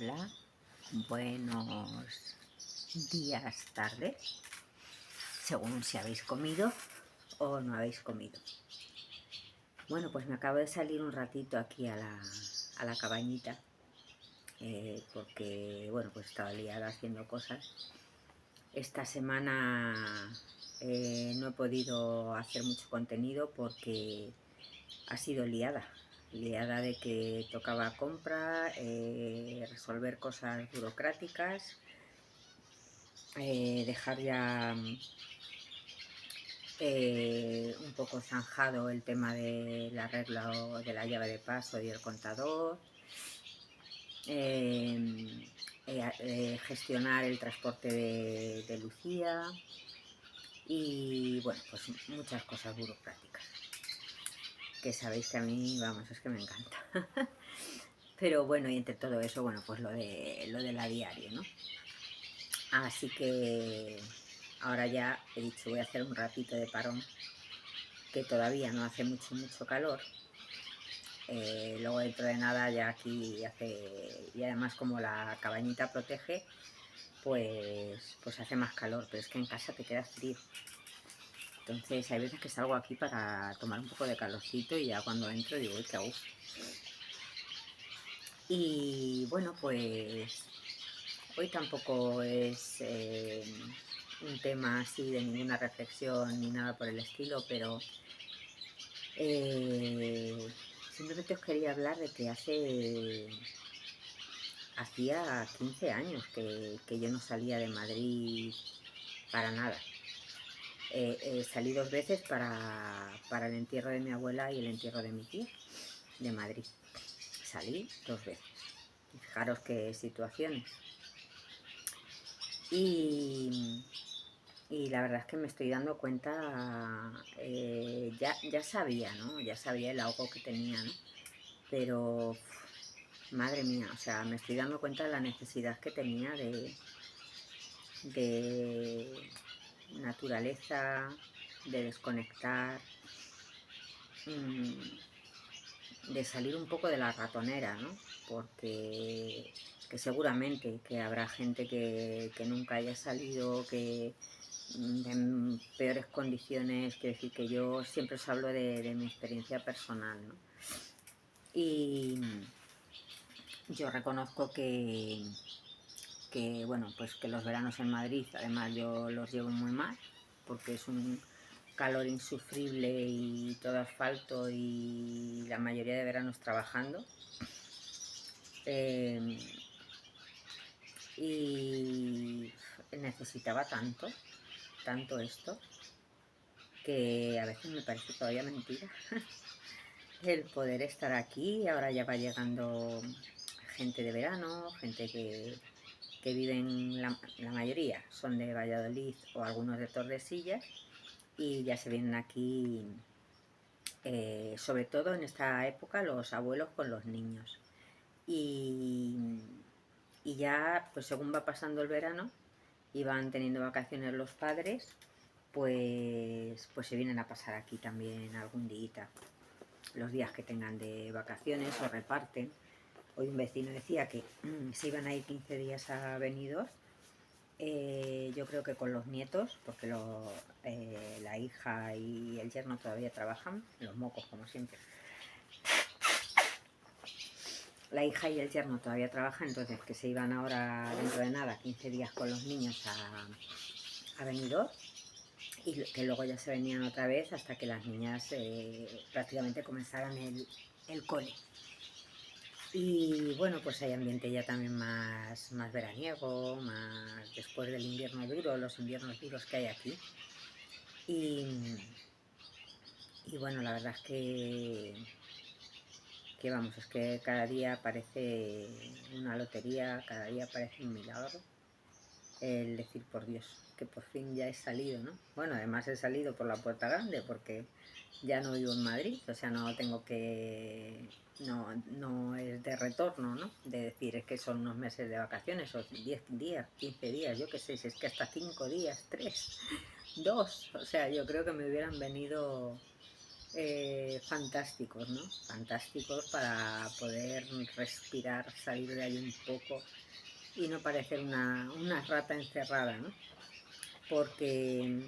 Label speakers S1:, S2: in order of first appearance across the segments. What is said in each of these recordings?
S1: Hola, buenos días, tardes, según si habéis comido o no habéis comido. Bueno, pues me acabo de salir un ratito aquí a la cabañita, porque, bueno, pues estaba liada haciendo cosas. Esta semana no he podido hacer mucho contenido porque ha sido liada de que tocaba compra, resolver cosas burocráticas, dejar ya un poco zanjado el tema del arreglo de la llave de paso y el contador, gestionar el transporte de Lucía y bueno, pues muchas cosas burocráticas que sabéis que a mí, vamos, es que me encanta. Pero bueno, y entre todo eso, bueno, pues lo de la diaria, ¿no? Así que ahora ya he dicho, voy a hacer un ratito de parón, que todavía no hace mucho calor. Luego dentro de nada ya aquí hace, y además como la cabañita protege, pues hace más calor, pero es que en casa te queda frío. Entonces hay veces que salgo aquí para tomar un poco de calorcito y ya cuando entro digo, uy, qué gusto. Y bueno, pues hoy tampoco es un tema así de ninguna reflexión ni nada por el estilo, pero simplemente os quería hablar de que hacía 15 años que yo no salía de Madrid para nada. Salí 2 veces para el entierro de mi abuela y el entierro de mi tía de Madrid. Salí 2 veces. Y fijaros qué situaciones. Y la verdad es que me estoy dando cuenta, ya sabía, ¿no? Ya sabía el ahogo que tenía, ¿no? Pero, madre mía, o sea, me estoy dando cuenta de la necesidad que tenía de naturaleza, de desconectar, de salir un poco de la ratonera, ¿no? Porque que seguramente que habrá gente que nunca haya salido, que en peores condiciones, quiero decir que yo siempre os hablo de mi experiencia personal, ¿no? Y yo reconozco que, bueno, pues que los veranos en Madrid, además yo los llevo muy mal, porque es un calor insufrible y todo asfalto y la mayoría de veranos trabajando. Y necesitaba tanto esto, que a veces me parece todavía mentira el poder estar aquí. Ahora ya va llegando gente de verano, gente que viven, la mayoría son de Valladolid o algunos de Tordesillas, y ya se vienen aquí, sobre todo en esta época, los abuelos con los niños. Y ya, pues según va pasando el verano y van teniendo vacaciones los padres, pues se vienen a pasar aquí también algún día, los días que tengan de vacaciones o reparten. Hoy un vecino decía que se iban a ir 15 días a Benidorm, yo creo que con los nietos, porque la hija y el yerno todavía trabajan, los mocos como siempre. La hija y el yerno todavía trabajan, entonces que se iban ahora dentro de nada 15 días con los niños a Benidorm, y que luego ya se venían otra vez hasta que las niñas prácticamente comenzaran el cole. Y bueno, pues hay ambiente ya también más veraniego, más después del invierno duro, los inviernos duros que hay aquí. Y bueno, la verdad es que vamos, es que cada día parece una lotería, cada día parece un milagro el decir, por Dios, que por fin ya he salido, ¿no? Bueno, además he salido por la puerta grande porque ya no vivo en Madrid, o sea, no tengo que... No es de retorno, ¿no? De decir, es que son unos meses de vacaciones, o 10 días, 15 días, yo qué sé, si es que hasta 5 días, 3, 2, o sea, yo creo que me hubieran venido fantásticos, ¿no? Fantásticos para poder respirar, salir de ahí un poco y no parecer una rata encerrada, ¿no? Porque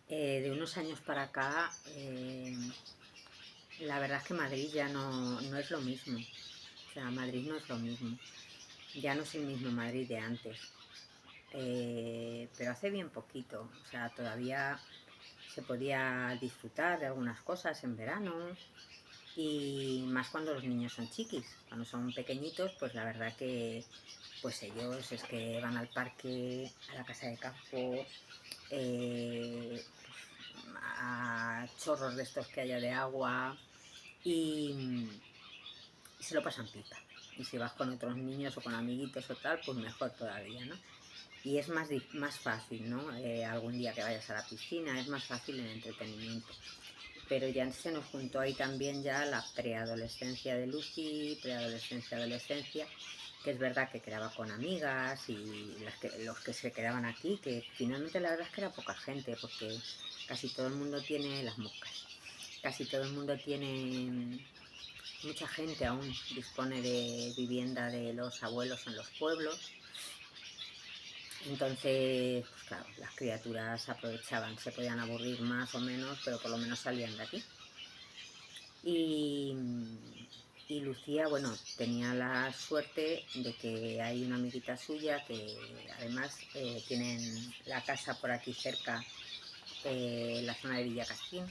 S1: de unos años para acá, la verdad es que Madrid ya no es lo mismo. O sea, Madrid no es lo mismo. Ya no es el mismo Madrid de antes. Pero hace bien poquito. O sea, todavía se podía disfrutar de algunas cosas en verano. Y más cuando los niños son chiquis. Cuando son pequeñitos, pues la verdad que pues ellos es que van al parque, a la casa de campo, a chorros de estos que haya de agua y se lo pasan pipa. Y si vas con otros niños o con amiguitos o tal, pues mejor todavía, ¿no? Y es más fácil, ¿no? Algún día que vayas a la piscina, es más fácil el entretenimiento. Pero ya se nos juntó ahí también ya la preadolescencia de Lucy, preadolescencia, adolescencia, que es verdad que quedaba con amigas y los que se quedaban aquí, que finalmente la verdad es que era poca gente, porque casi todo el mundo tiene las moscas, casi todo el mundo tiene, mucha gente aún dispone de vivienda de los abuelos en los pueblos. Entonces, pues claro, las criaturas aprovechaban, se podían aburrir más o menos, pero por lo menos salían de aquí. Y, y Lucía, bueno, tenía la suerte de que hay una amiguita suya que además tienen la casa por aquí cerca, en la zona de Villacastín,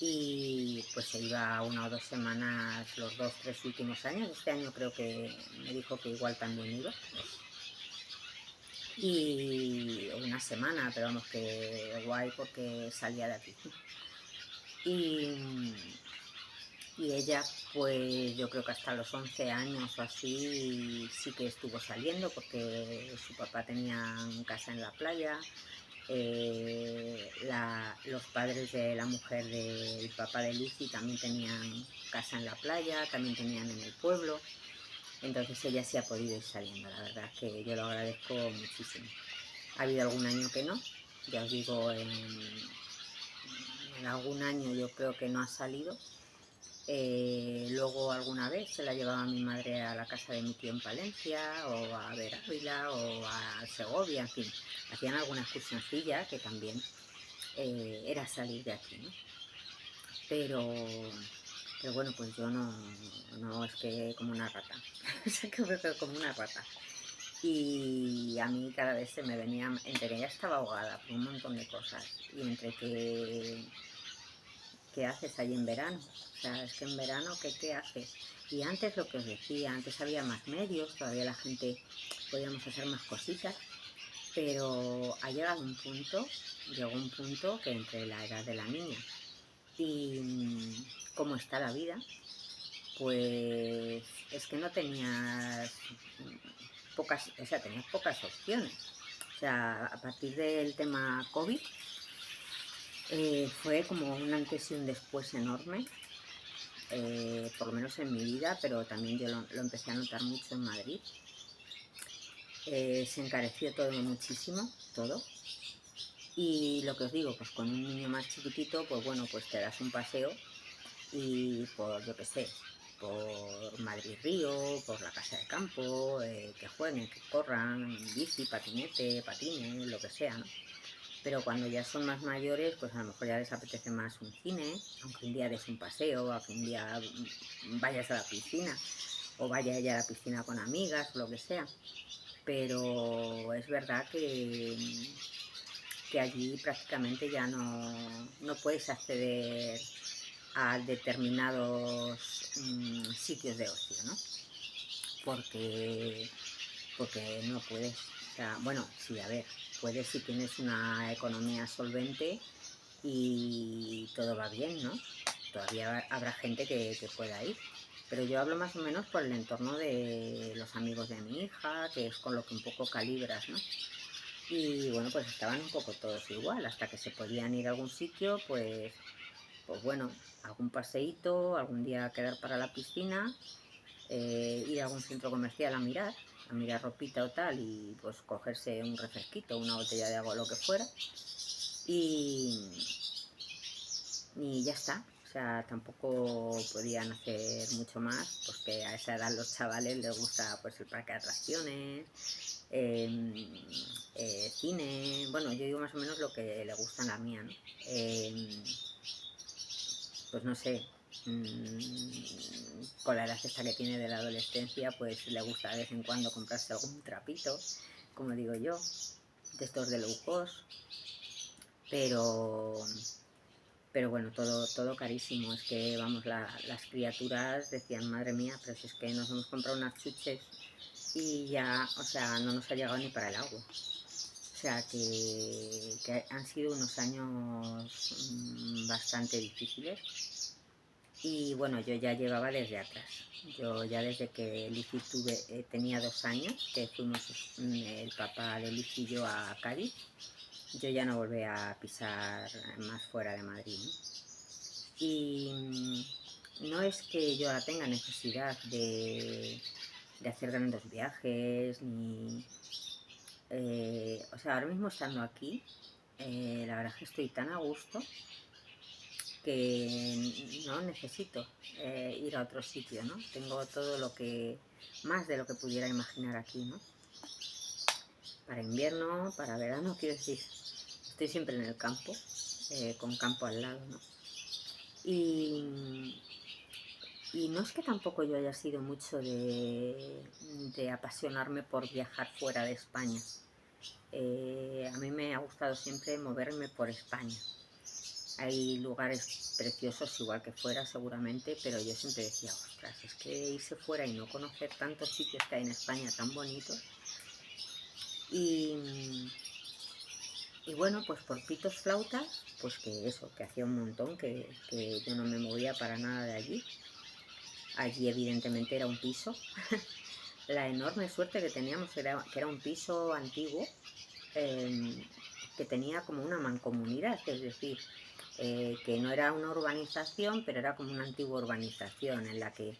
S1: y pues se iba 1 o 2 semanas los 2, 3 últimos años. Este año creo que me dijo que igual también iba. Y una semana, pero vamos, que guay porque salía de aquí. Y, y ella, pues yo creo que hasta los 11 años o así sí que estuvo saliendo porque su papá tenía casa en la playa. Los padres de la mujer del papá de Lucy también tenían casa en la playa, también tenían en el pueblo. Entonces ella sí ha podido ir saliendo, la verdad es que yo lo agradezco muchísimo. Ha habido algún año que no, ya os digo, en algún año yo creo que no ha salido. Luego alguna vez se la llevaba mi madre a la casa de mi tío en Palencia, o a ver Ávila, o a Segovia, en fin. Hacían alguna excursioncilla que también era salir de aquí, ¿no? Pero bueno, pues yo no es que como una rata, es que me veo como una rata. Y a mí cada vez se me venía, entre que ya estaba ahogada por un montón de cosas, y entre que ¿qué haces ahí en verano? O sea, es que en verano, ¿qué haces? Y antes lo que os decía, antes había más medios, todavía la gente podíamos hacer más cositas, pero llegó un punto que entre la edad de la niña y cómo está la vida, pues es que no tenías tenías pocas opciones. O sea, a partir del tema COVID, fue como un antes y un después enorme, por lo menos en mi vida, pero también yo lo empecé a notar mucho en Madrid. Se encareció todo muchísimo, todo. Y lo que os digo, pues con un niño más chiquitito, pues bueno, pues te das un paseo y por, yo qué sé, por Madrid Río, por la casa de campo, que jueguen, que corran, bici, patinete, patines, lo que sea, ¿no? Pero cuando ya son más mayores, pues a lo mejor ya les apetece más un cine, aunque un día des un paseo, aunque un día vayas a la piscina, o vaya ella a la piscina con amigas, o lo que sea. Pero es verdad que allí prácticamente ya no puedes acceder a determinados sitios de ocio, ¿no? Porque no puedes. O sea, bueno, sí, a ver, puedes si tienes una economía solvente y todo va bien, ¿no? Todavía habrá gente que pueda ir. Pero yo hablo más o menos por el entorno de los amigos de mi hija, que es con lo que un poco calibras, ¿no? Y bueno, pues estaban un poco todos igual, hasta que se podían ir a algún sitio, pues bueno, algún paseíto, algún día quedar para la piscina, ir a algún centro comercial a mirar ropita o tal, y pues cogerse un refresquito, una botella de agua, lo que fuera. Y, y ya está. O sea, tampoco podían hacer mucho más, porque a esa edad los chavales les gusta pues el parque de atracciones, cine, bueno, yo digo más o menos lo que le gusta a la mía, ¿no? Pues no sé, con la edad esta que tiene de la adolescencia, pues le gusta de vez en cuando comprarse algún trapito, como digo yo, de estos de low cost, pero pero bueno, todo carísimo. Es que, vamos, las criaturas decían, madre mía, pero si es que nos hemos comprado unas chuches y ya, o sea, no nos ha llegado ni para el agua. O sea, que han sido unos años bastante difíciles. Y bueno, yo ya llevaba desde atrás. Yo ya desde que Lizy tenía 2 años, que fuimos el papá de Lizy y yo a Cádiz, yo ya no volví a pisar más fuera de Madrid, ¿no? Y no es que yo tenga necesidad de hacer grandes viajes, ni... o sea, ahora mismo estando aquí, la verdad es que estoy tan a gusto que no necesito ir a otro sitio, ¿no? Tengo todo lo que, más de lo que pudiera imaginar aquí, ¿no? Para invierno, para verano, quiero decir, estoy siempre en el campo, con campo al lado, ¿no? Y, y no es que tampoco yo haya sido mucho de apasionarme por viajar fuera de España. A mí me ha gustado siempre moverme por España. Hay lugares preciosos igual que fuera seguramente, pero yo siempre decía, ostras, es que irse fuera y no conocer tantos sitios que hay en España tan bonitos. Y, y bueno, pues por pitos flautas, pues que eso, que hacía un montón que yo no me movía para nada de allí. Allí evidentemente era un piso. La enorme suerte que teníamos era que era un piso antiguo, que tenía como una mancomunidad, es decir, que no era una urbanización, pero era como una antigua urbanización en la que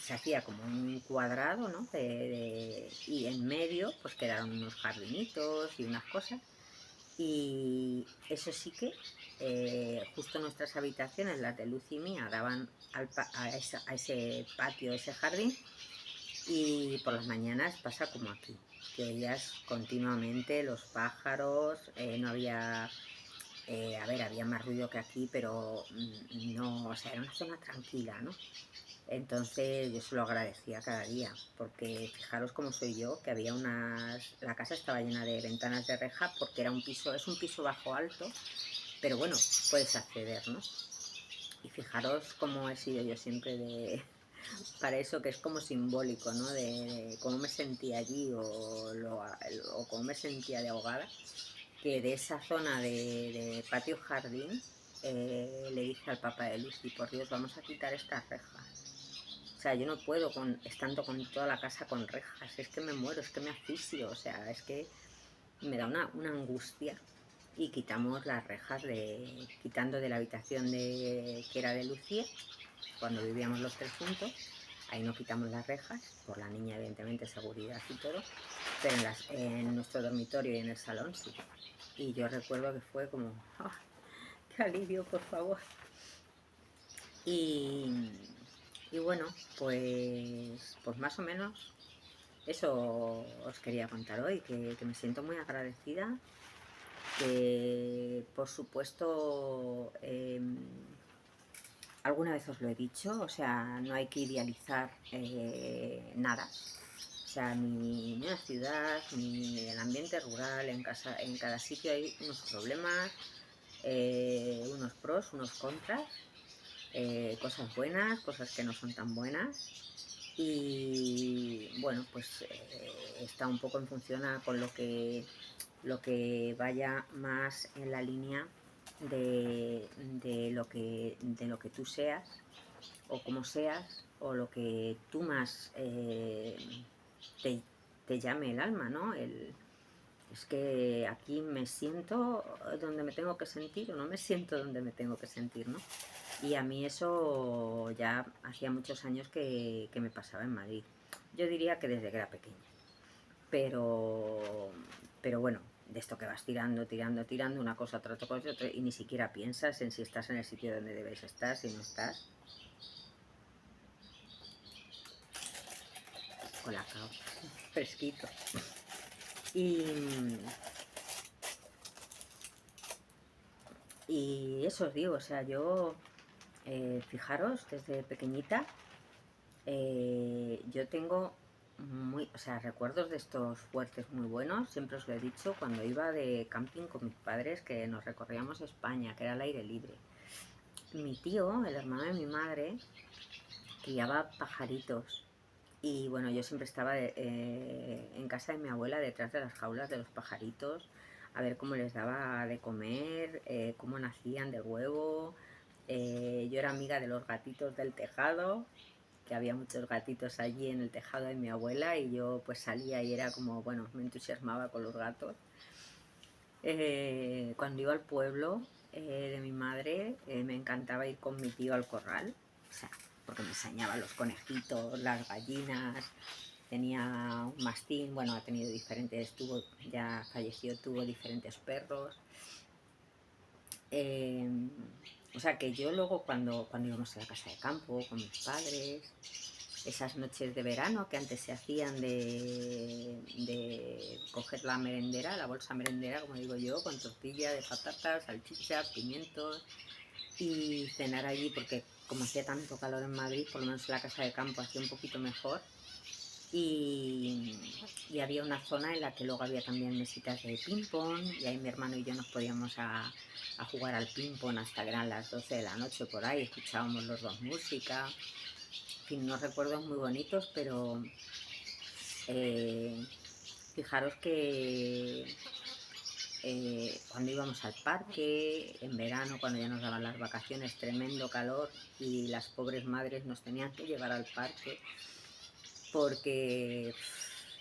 S1: se hacía como un cuadrado, ¿no? Y en medio pues quedaron unos jardinitos y unas cosas. Y eso sí que justo nuestras habitaciones, las de Luz y mía, daban a ese patio, ese jardín. Y por las mañanas pasa como aquí, que oías continuamente los pájaros, no había, a ver, había más ruido que aquí, pero no, o sea, era una zona tranquila, ¿no? Entonces yo se lo agradecía cada día, porque fijaros cómo soy yo, que había la casa estaba llena de ventanas de reja porque era un piso, es un piso bajo alto, pero bueno, puedes acceder, ¿no? Y fijaros cómo he sido yo siempre para eso, que es como simbólico, ¿no? De cómo me sentía allí o cómo me sentía de ahogada, que de esa zona de patio jardín le dije al papá de Lucy, por Dios, vamos a quitar estas rejas. O sea, yo no puedo estando con toda la casa con rejas, es que me muero, es que me asfixio, o sea, es que me da una angustia. Y quitamos las rejas, quitando de la habitación que era de Lucía, cuando vivíamos los tres juntos, ahí no quitamos las rejas, por la niña evidentemente, seguridad y todo, pero en nuestro dormitorio y en el salón sí. Y yo recuerdo que fue como, ¡oh, qué alivio, por favor! Y, y bueno, pues más o menos eso os quería contar hoy, que me siento muy agradecida, que por supuesto alguna vez os lo he dicho, o sea, no hay que idealizar nada. O sea, ni una ciudad, ni el ambiente rural, en cada sitio hay unos problemas, unos pros, unos contras, cosas buenas, cosas que no son tan buenas. Y bueno, pues está un poco en función con lo que vaya más en la línea de lo que tú seas, o como seas, o lo que tú más te, te llame el alma, ¿no? Es que aquí me siento donde me tengo que sentir o no me siento donde me tengo que sentir, ¿no? Y a mí eso ya hacía muchos años que me pasaba en Madrid. Yo diría que desde que era pequeña. Pero, pero bueno, de esto que vas tirando, tirando, tirando, una cosa otra cosa, otra, y ni siquiera piensas en si estás en el sitio donde debes estar, si no estás. Colacao, fresquito. Y eso os digo, o sea, yo, fijaros, desde pequeñita, yo tengo o sea, recuerdos de estos fuertes muy buenos. Siempre os lo he dicho, cuando iba de camping con mis padres, que nos recorríamos España, que era al aire libre. Mi tío, el hermano de mi madre, criaba pajaritos. Y bueno, yo siempre estaba en casa de mi abuela, detrás de las jaulas de los pajaritos, a ver cómo les daba de comer, cómo nacían del huevo. Yo era amiga de los gatitos del tejado, que había muchos gatitos allí en el tejado de mi abuela, y yo pues salía y era como, bueno, me entusiasmaba con los gatos. Cuando iba al pueblo de mi madre, me encantaba ir con mi tío al corral, o sea, porque me enseñaba los conejitos, las gallinas. Tenía un mastín, bueno, ha tenido diferentes, ya falleció, tuvo diferentes perros. Eh, o sea que yo luego cuando íbamos a la casa de campo con mis padres, esas noches de verano que antes se hacían de coger la merendera, la bolsa merendera, como digo yo, con tortilla de patatas, salchicha, pimientos, y cenar allí, porque como hacía tanto calor en Madrid, por lo menos en la casa de campo hacía un poquito mejor. Y había una zona en la que luego había también mesitas de ping-pong, y ahí mi hermano y yo nos podíamos a jugar al ping-pong hasta que eran las 12 de la noche por ahí, escuchábamos los dos música. En fin, unos recuerdos muy bonitos, pero eh, fijaros que cuando íbamos al parque, en verano, cuando ya nos daban las vacaciones, tremendo calor, y las pobres madres nos tenían que llevar al parque porque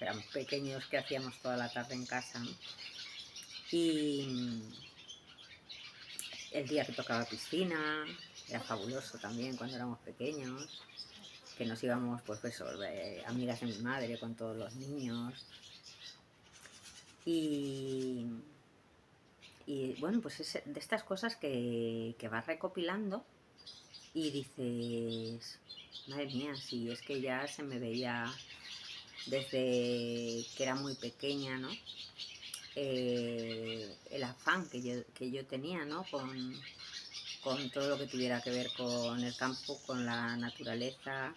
S1: éramos pequeños, que hacíamos toda la tarde en casa, ¿no? Y el día que tocaba piscina, era fabuloso también cuando éramos pequeños, que nos íbamos, pues eso, amigas de mi madre con todos los niños. Y, y bueno, pues es de estas cosas que vas recopilando y dices, madre mía, si es que ya se me veía desde que era muy pequeña, ¿no? El afán que yo tenía, ¿no? Con todo lo que tuviera que ver con el campo, con la naturaleza.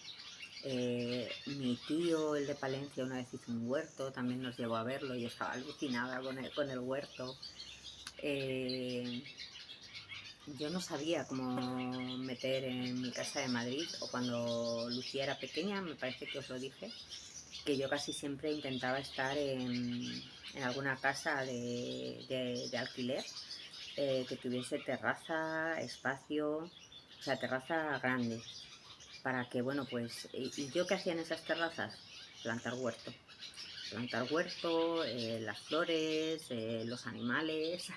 S1: Mi tío, el de Palencia, una vez hizo un huerto, también nos llevó a verlo, y yo estaba alucinada con el huerto. Eh, yo no sabía cómo meter en mi casa de Madrid, o cuando Lucía era pequeña, me parece que os lo dije, que yo casi siempre intentaba estar en alguna casa de alquiler, que tuviese terraza, espacio, o sea, terraza grande, para que, bueno, pues, ¿y yo qué hacía en esas terrazas? Plantar huerto. Plantar huerto, las flores, los animales.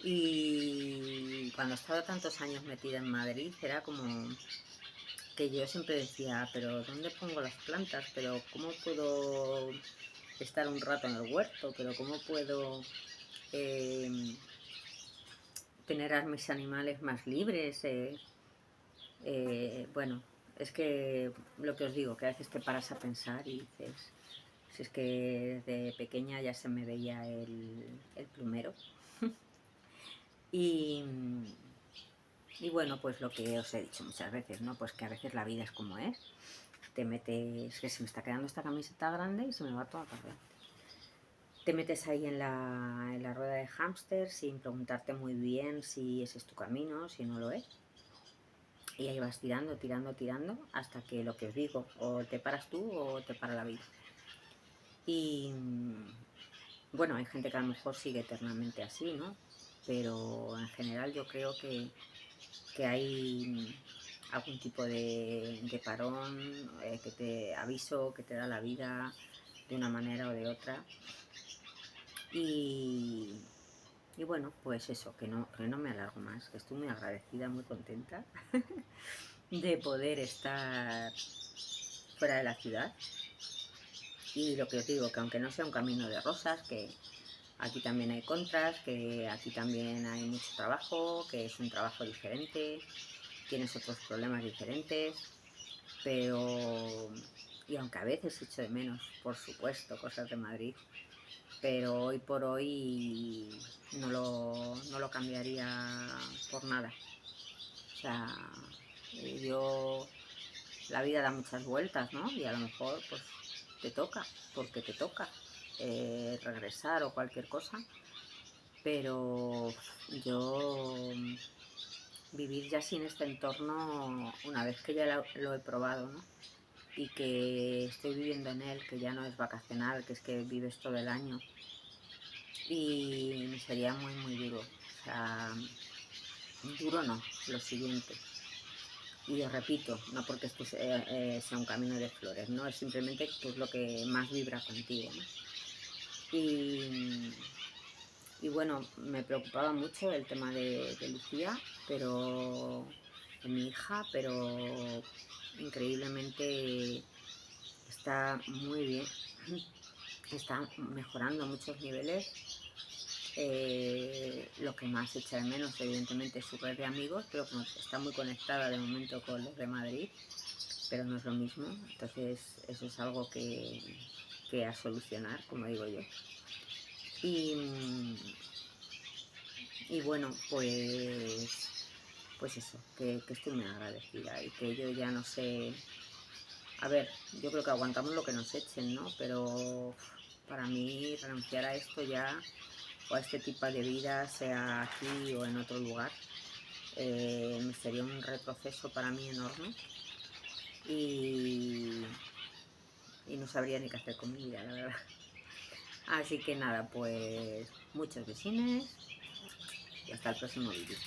S1: Y cuando he estado tantos años metida en Madrid, era como que yo siempre decía, pero ¿dónde pongo las plantas? Pero ¿cómo puedo estar un rato en el huerto? Pero ¿cómo puedo eh, tener a mis animales más libres? Bueno, es que lo que os digo, que a veces te paras a pensar y dices, si es que desde pequeña ya se me veía el plumero. Y, y bueno, pues lo que os he dicho muchas veces, ¿no? Pues que a veces la vida es como es. Te metes, que se me está quedando esta camiseta grande y se me va toda para adelante. Te metes ahí en la rueda de hámster sin preguntarte muy bien si ese es tu camino, si no lo es. Y ahí vas tirando, tirando, tirando, hasta que lo que os digo, o te paras tú o te para la vida. Y bueno, hay gente que a lo mejor sigue eternamente así, ¿no? Pero en general yo creo que hay algún tipo de parón, que te aviso, que te da la vida de una manera o de otra. Y, y bueno, pues eso, que no me alargo más, que estoy muy agradecida, muy contenta de poder estar fuera de la ciudad. Y lo que os digo, que aunque no sea un camino de rosas, que aquí también hay contras, que aquí también hay mucho trabajo, que es un trabajo diferente, tienes otros problemas diferentes, pero, y aunque a veces echo de menos, por supuesto, cosas de Madrid, pero hoy por hoy no lo cambiaría por nada. O sea, la vida da muchas vueltas, ¿no? Y a lo mejor pues te toca, porque te toca regresar o cualquier cosa, pero yo vivir ya sin este entorno, una vez que ya lo he probado, ¿no? Y que estoy viviendo en él, que ya no es vacacional, que es que vives todo el año, y me sería muy, muy duro. O sea, duro no, lo siguiente. Y os repito, no porque esto sea un camino de flores, ¿no? Es simplemente pues lo que más vibra contigo, ¿no? Y, y bueno, me preocupaba mucho el tema de Lucía, pero de mi hija, pero increíblemente está muy bien, está mejorando a muchos niveles. Lo que más echa de menos, evidentemente, es su red de amigos, pero como está muy conectada de momento con los de Madrid, pero no es lo mismo. Entonces, eso es algo que a solucionar, como digo yo. Y, y bueno, pues eso, que estoy muy agradecida y que yo ya no sé. A ver, yo creo que aguantamos lo que nos echen, ¿no? Pero para mí renunciar a esto ya, o a este tipo de vida, sea aquí o en otro lugar, sería un retroceso para mí enorme y, y no sabría ni qué hacer con mi vida, la verdad. Así que nada, pues muchos besines y hasta el próximo vídeo.